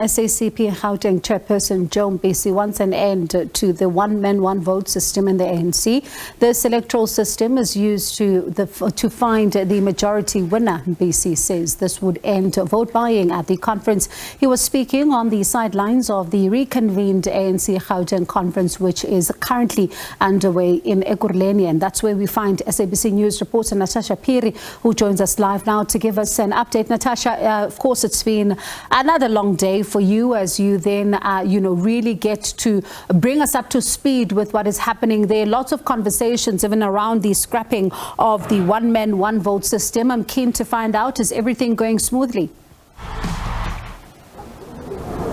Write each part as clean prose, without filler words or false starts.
SACP Gauteng Chairperson Mpisi wants an end to the one-man, one-vote system in the ANC. This electoral system is used to find the majority winner. Mpisi says this would end vote buying at the conference. He was speaking on the sidelines of the reconvened ANC Gauteng conference, which is currently underway in Ekurhuleni, and that's where we find SABC News reporter Natasha Phiri, who joins us live now to give us an update. Natasha, of course, it's been another long day for you as you then, really get to bring us up to speed with what is happening there. Lots of conversations even around the scrapping of the one-man, one-vote system. I'm keen to find out, is everything going smoothly?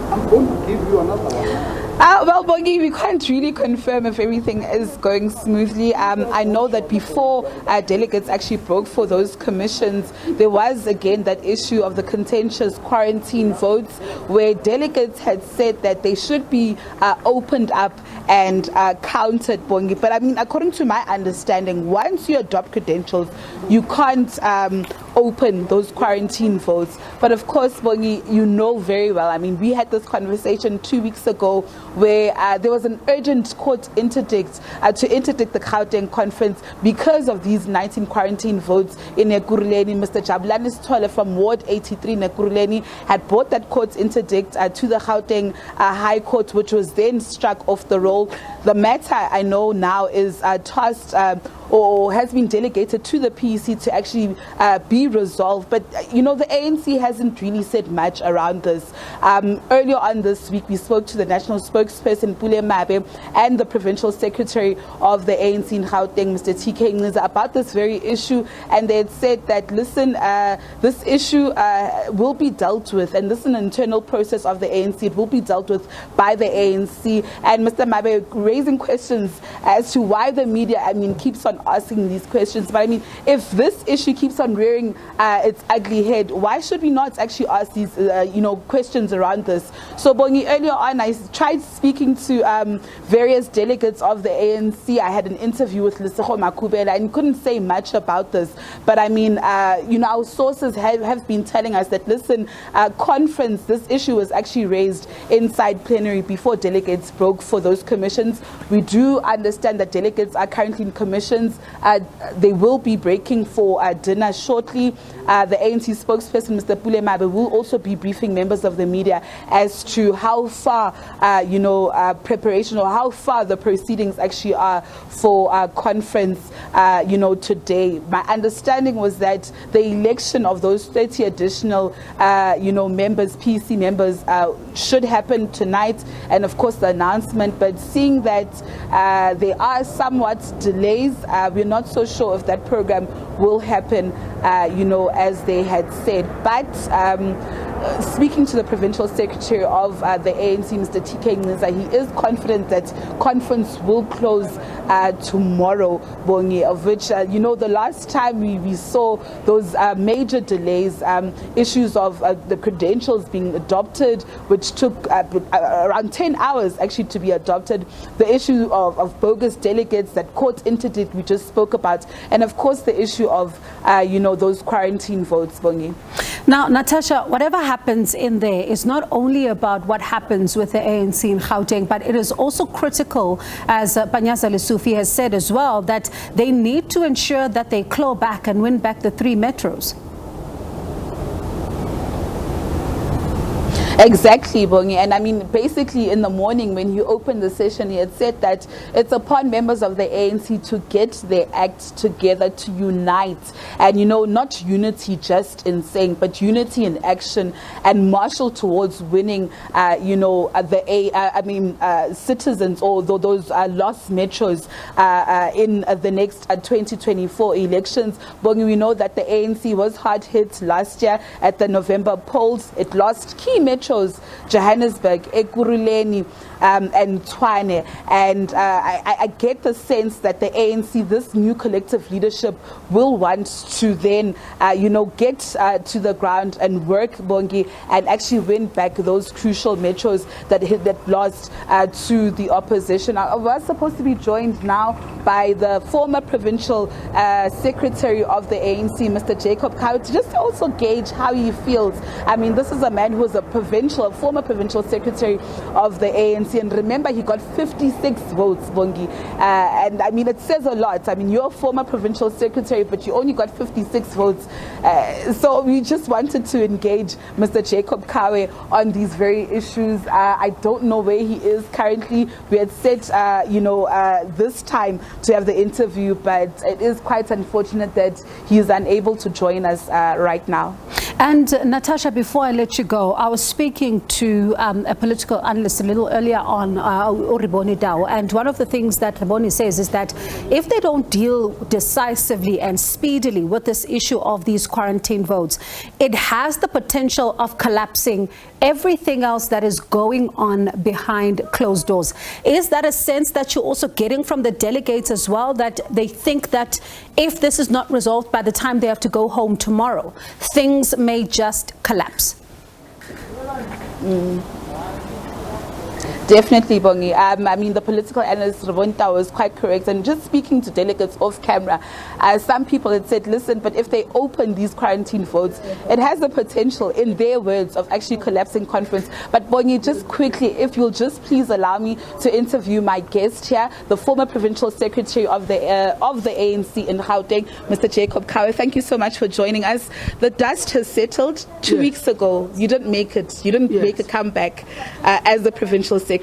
I'm going to give you another one. Well, Bongi, we can't really confirm if everything is going smoothly. I know that before delegates actually broke for those commissions, there was again that issue of the contentious quarantine votes, where delegates had said that they should be opened up and counted, Bongi. But I mean, according to my understanding, once you adopt credentials, you can't open those quarantine votes. But of course, Bongi, you know very well, I mean, we had this conversation 2 weeks ago where there was an urgent court interdict to interdict the Gauteng conference because of these 19 quarantine votes in Ekurhuleni. Mr. Jacob from Ward 83 in Ekurhuleni had brought that court interdict to the Gauteng High Court, which was then struck off the roll. The matter, I know now, is tasked or has been delegated to the PEC to actually be resolved. But, the ANC hasn't really said much around this. Earlier on this week, we spoke to the national spokesperson, Mpisi, and the provincial secretary of the ANC in Gauteng, Mr. TK, about this very issue. And they had said that, listen, this issue will be dealt with, and this is an internal process of the ANC. It will be dealt with by the ANC. And Mr. Mabe raising questions as to why the media, keeps on asking these questions. But if this issue keeps on rearing its ugly head, why should we not actually ask these questions around this? So Bongi, earlier on I tried speaking to various delegates of the ANC. I had an interview with Lesego Makubela and couldn't say much about this. But our sources have been telling us that, listen, conference, this issue was actually raised inside plenary before delegates broke for those commissions. We do understand that delegates are currently in commissions. They will be breaking for dinner shortly. The ANC spokesperson, Mr. Pulemabe, will also be briefing members of the media as to how far, preparation, or how far the proceedings actually are for conference, today. My understanding was that the election of those 30 additional, members, PEC members, should happen tonight, and of course the announcement. But seeing that there are somewhat delays, we're not so sure if that program will happen, as they had said. But speaking to the provincial secretary of the ANC, Mr. TK, he is confident that conference will close tomorrow, Bongi, of which, the last time we saw those major delays, issues of the credentials being adopted, which took around 10 hours actually to be adopted, the issue of bogus delegates, that court interdict we just spoke about, and of course the issue of, those quarantine votes, Bongi. Now, Natasha, whatever happens in there is not only about what happens with the ANC in Gauteng, but it is also critical, as Panyaza Lesufi has said as well, that they need to ensure that they claw back and win back the 3 metros. Exactly, Bongi. And basically in the morning when he opened the session, he had said that it's upon members of the ANC to get their act together, to unite. And, not unity just in saying, but unity in action, and marshal towards winning, citizens, or those lost metros in the next 2024 elections. Bongi, we know that the ANC was hard hit last year at the November polls. It lost key metros, Johannesburg, Ekurhuleni, and Tshwane. And I get the sense that the ANC, this new collective leadership, will want to then, get to the ground and work, Bongi, and actually win back those crucial metros that lost to the opposition. I was supposed to be joined now by the former provincial secretary of the ANC, Mr. Jacob Khawe, to just also gauge how he feels. This is a man who was a former former provincial secretary of the ANC, and remember, he got 56 votes, Bongi. And I mean, it says a lot. I mean, you're a former provincial secretary, but you only got 56 votes. So we just wanted to engage Mr. Jacob Khawe on these very issues. I don't know where he is currently. We had said, this time to have the interview, but it is quite unfortunate that he is unable to join us right now. And Natasha, before I let you go, I was speaking to a political analyst a little earlier on, Reboni Dao, and one of the things that Reboni says is that if they don't deal decisively and speedily with this issue of these quarantine votes, it has the potential of collapsing everything else that is going on behind closed doors. Is that a sense that you're also getting from the delegates as well, that they think that if this is not resolved by the time they have to go home tomorrow, things may just collapse? Definitely, Bongi. I mean, the political analyst Rebonta was quite correct. And just speaking to delegates off camera, some people had said, listen, but if they open these quarantine votes, it has the potential, in their words, of actually collapsing conference. But Bongi, just quickly, if you'll just please allow me to interview my guest here, the former provincial secretary of the ANC in Gauteng, Mr. Jacob Khawe. Thank you so much for joining us. The dust has settled. 2 weeks ago, you didn't make it. You didn't make a comeback as the provincial secretary.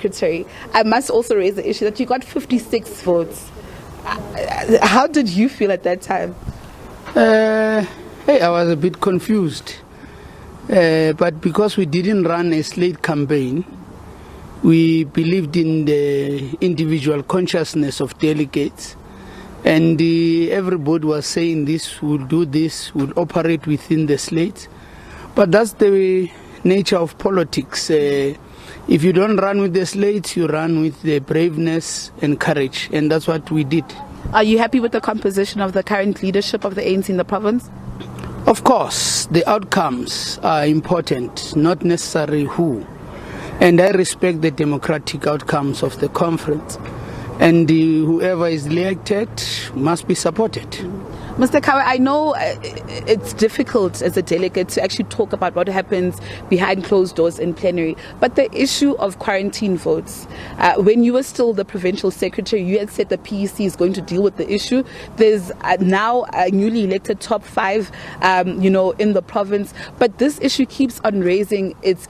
I must also raise the issue that you got 56 votes. How did you feel at that time? I was a bit confused. But because we didn't run a slate campaign, we believed in the individual consciousness of delegates. And everybody was saying this, will do this, will operate within the slate. But that's the nature of politics. If you don't run with the slate, you run with the braveness and courage, and that's what we did. Are you happy with the composition of the current leadership of the ANC in the province? Of course, the outcomes are important, not necessarily who. And I respect the democratic outcomes of the conference. And whoever is elected must be supported. Mr. Khawe, I know it's difficult as a delegate to actually talk about what happens behind closed doors in plenary, but the issue of quarantine votes, when you were still the provincial secretary, you had said the PEC is going to deal with the issue. There's now a newly elected top 5, in the province, but this issue keeps on raising its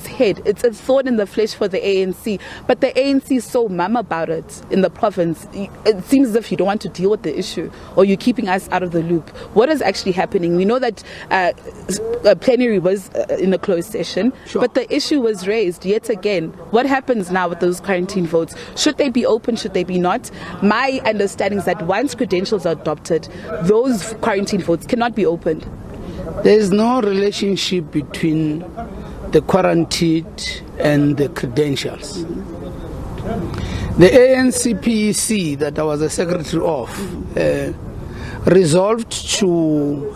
head. It's a thorn in the flesh for the ANC, but the ANC is so mum about it in the province. It seems as if you don't want to deal with the issue, or you're keeping us out of the loop. What is actually happening? We know that plenary was in a closed session, but the issue was raised yet again. What happens now with those quarantine votes? Should they be open? Should they be not? My understanding is that once credentials are adopted, those quarantine votes cannot be opened. There is no relationship between the quarantined and the credentials. The ANC PEC that I was a secretary of resolved to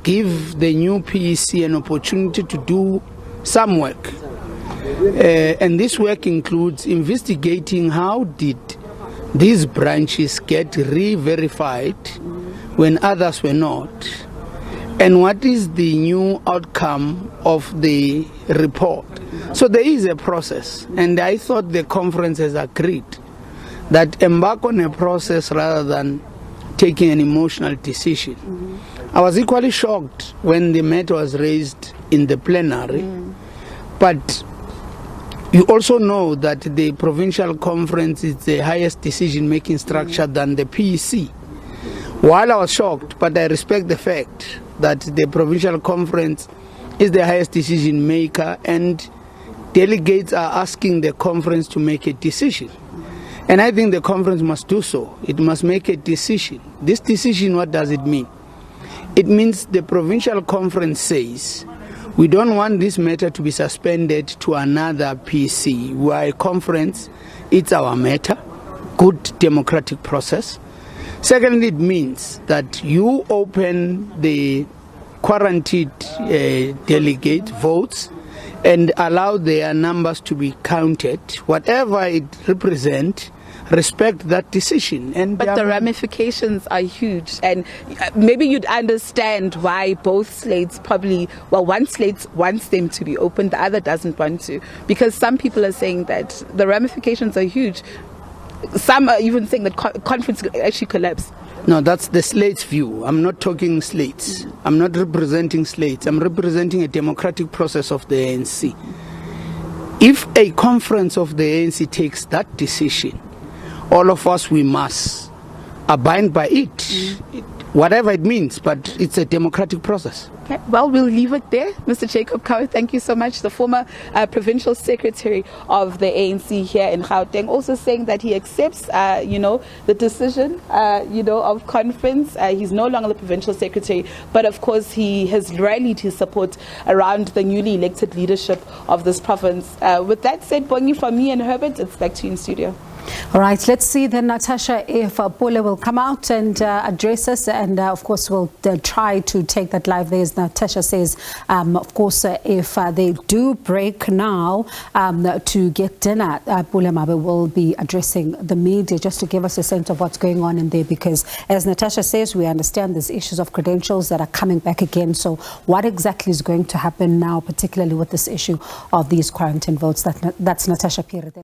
give the new PEC an opportunity to do some work. And this work includes investigating how did these branches get re-verified when others were not, and what is the new outcome of the report. So there is a process, and I thought the conference has agreed that embark on a process rather than taking an emotional decision. I was equally shocked when the matter was raised in the plenary, but you also know that the provincial conference is the highest decision-making structure than the PEC. While I was shocked, but I respect the fact that the provincial conference is the highest decision maker, and delegates are asking the conference to make a decision. And I think the conference must do so. It must make a decision. This decision, what does it mean? It means the provincial conference says, we don't want this matter to be suspended to another PC. We are a conference, it's our matter, good democratic process. Secondly, it means that you open the quarantined delegate votes and allow their numbers to be counted. Whatever it represents, respect that decision. But the ramifications are huge, and maybe you'd understand why both slates one slate wants them to be open, the other doesn't want to, because some people are saying that the ramifications are huge. Some are even saying that conference could actually collapse. No, that's the slate's view. I'm not talking slates. I'm not representing slates. I'm representing a democratic process of the ANC. If a conference of the ANC takes that decision, all of us, we must abide by it, whatever it means, but it's a democratic process. Okay. Well, we'll leave it there. Mr. Jacob Khawe, thank you so much. The former provincial secretary of the ANC here in Gauteng, also saying that he accepts, the decision, of conference. He's no longer the provincial secretary, but of course he has rallied his support around the newly elected leadership of this province. With that said, Bongi, from me and Herbert, it's back to you in studio. All right, let's see then, Natasha, if Pole will come out and address us, and of course we'll try to take that live there, as Natasha says. Of course, if they do break now to get dinner, Pole Mabe will be addressing the media just to give us a sense of what's going on in there, because as Natasha says, we understand there's issues of credentials that are coming back again. So what exactly is going to happen now, particularly with this issue of these quarantine votes? That's Natasha Phiri.